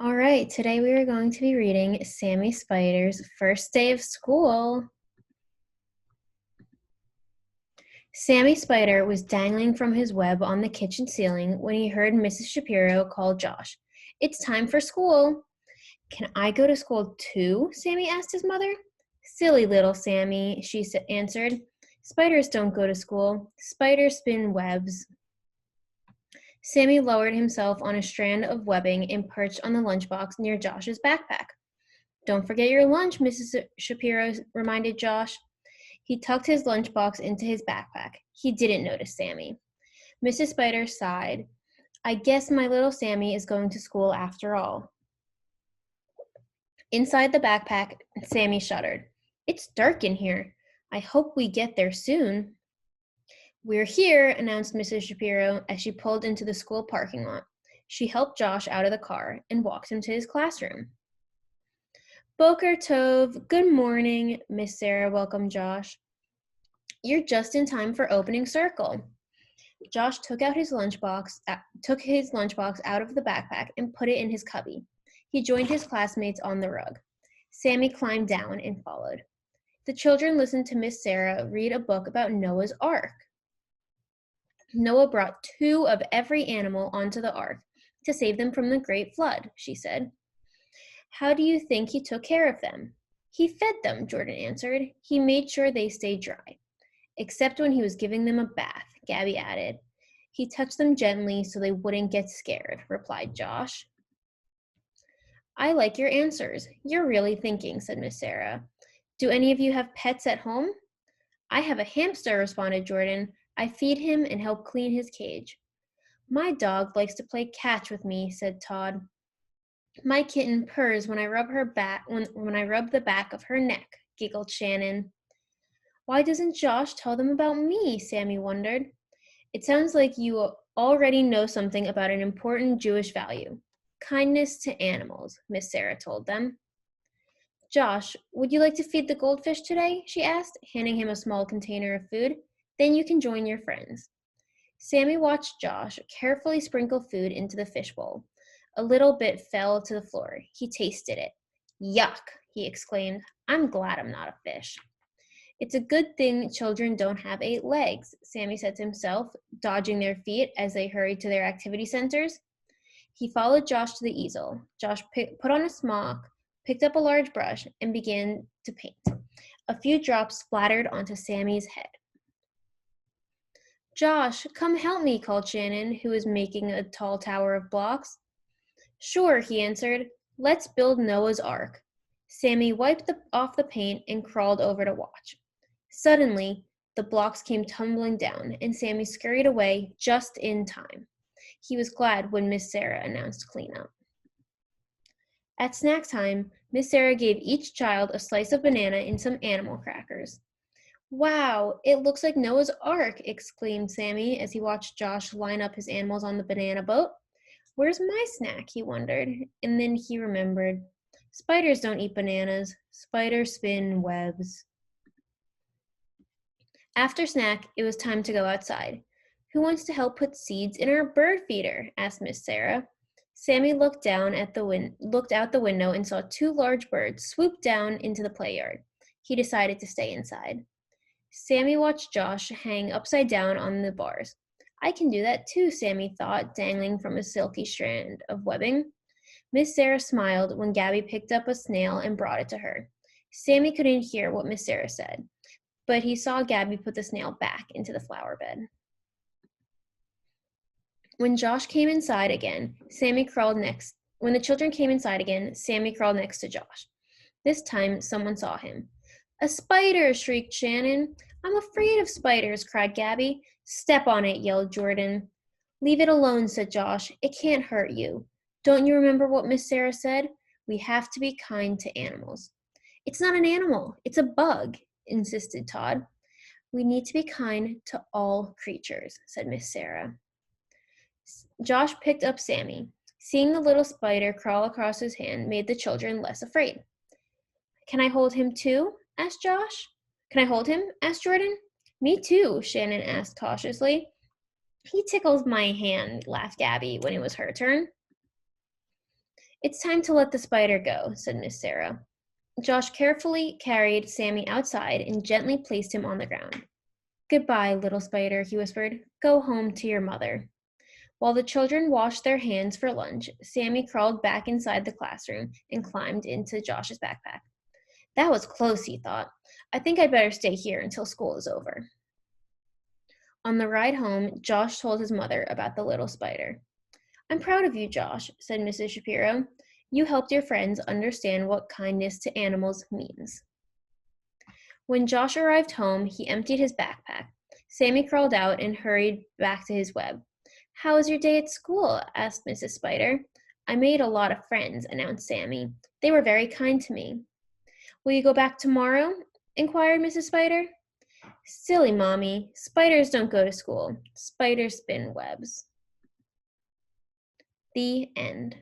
All right, today we are going to be reading Sammy Spider's First Day of School. Sammy Spider was dangling from his web on the kitchen ceiling when he heard Mrs. Shapiro call Josh. "It's time for school." "Can I go to school too?" Sammy asked his mother. "Silly little Sammy," she answered. "Spiders don't go to school. Spiders spin webs." Sammy lowered himself on a strand of webbing and perched on the lunchbox near Josh's backpack. "Don't forget your lunch," Mrs. Shapiro reminded Josh. He tucked his lunchbox into his backpack. He didn't notice Sammy. Mrs. Spider sighed. "I guess my little Sammy is going to school after all." Inside the backpack, Sammy shuddered. "It's dark in here. I hope we get there soon." "We're here," announced Mrs. Shapiro as she pulled into the school parking lot. She helped Josh out of the car and walked him to his classroom. "Boker Tov, good morning," Miss Sarah welcomed Josh. "You're just in time for opening circle." Josh took his lunchbox out of the backpack and put it in his cubby. He joined his classmates on the rug. Sammy climbed down and followed. The children listened to Miss Sarah read a book about Noah's Ark. "Noah brought 2 of every animal onto the ark to save them from the great flood," she said. "How do you think he took care of them?" "He fed them," Jordan answered. "He made sure they stayed dry." "Except when he was giving them a bath," Gabby added. "He touched them gently so they wouldn't get scared," replied Josh. "I like your answers. You're really thinking," said Miss Sarah. "Do any of you have pets at home?" "I have a hamster," responded Jordan. "I feed him and help clean his cage." "My dog likes to play catch with me," said Todd. "My kitten purrs when I rub when I rub the back of her neck," giggled Shannon. "Why doesn't Josh tell them about me?" Sammy wondered. "It sounds like you already know something about an important Jewish value. Kindness to animals," Miss Sarah told them. "Josh, would you like to feed the goldfish today?" she asked, handing him a small container of food. "Then you can join your friends." Sammy watched Josh carefully sprinkle food into the fishbowl. A little bit fell to the floor. He tasted it. "Yuck," he exclaimed. "I'm glad I'm not a fish." "It's a good thing children don't have 8 legs," Sammy said to himself, dodging their feet as they hurried to their activity centers. He followed Josh to the easel. Josh put on a smock, picked up a large brush, and began to paint. A few drops splattered onto Sammy's head. "Josh, come help me," called Shannon, who was making a tall tower of blocks. "Sure," he answered. "Let's build Noah's Ark." Sammy wiped off the paint and crawled over to watch. Suddenly, the blocks came tumbling down, and Sammy scurried away just in time. He was glad when Miss Sarah announced cleanup. At snack time, Miss Sarah gave each child a slice of banana and some animal crackers. "Wow, it looks like Noah's Ark," exclaimed Sammy as he watched Josh line up his animals on the banana boat. "Where's my snack?" he wondered, and then he remembered. Spiders don't eat bananas. Spiders spin webs. After snack, it was time to go outside. "Who wants to help put seeds in our bird feeder?" asked Miss Sarah. Sammy looked out the window and saw 2 large birds swoop down into the play yard. He decided to stay inside. Sammy watched Josh hang upside down on the bars. "I can do that too," Sammy thought, dangling from a silky strand of webbing. Miss Sarah smiled when Gabby picked up a snail and brought it to her. Sammy couldn't hear what Miss Sarah said, but he saw Gabby put the snail back into the flower bed. When Josh came inside again, Sammy crawled next. When the children came inside again, Sammy crawled next to Josh. This time, someone saw him. "A spider!" shrieked Shannon. "I'm afraid of spiders," cried Gabby. "Step on it," yelled Jordan. "Leave it alone," said Josh. "It can't hurt you. Don't you remember what Miss Sarah said? We have to be kind to animals." "It's not an animal. It's a bug," insisted Todd. "We need to be kind to all creatures," said Miss Sarah. Josh picked up Sammy. Seeing the little spider crawl across his hand made the children less afraid. "Can I hold him too?" asked Josh. "Can I hold him?" asked Jordan. "Me too," Shannon asked cautiously. "He tickles my hand," laughed Gabby when it was her turn. It's time to let the spider go, said Miss Sarah. Josh carefully carried Sammy outside and gently placed him on the ground. Goodbye, little spider, he whispered. Go home to your mother. While the children washed their hands for lunch, Sammy crawled back inside the classroom and climbed into Josh's backpack. That was close, he thought. I think I'd better stay here until school is over. On the ride home, Josh told his mother about the little spider. I'm proud of you, Josh, said Mrs. Shapiro. You helped your friends understand what kindness to animals means. When Josh arrived home, he emptied his backpack. Sammy crawled out and hurried back to his web. How was your day at school? Asked Mrs. Spider. I made a lot of friends, announced Sammy. They were very kind to me. Will you go back tomorrow? Inquired Mrs. Spider. Silly Mommy, spiders don't go to school. Spiders spin webs. The end.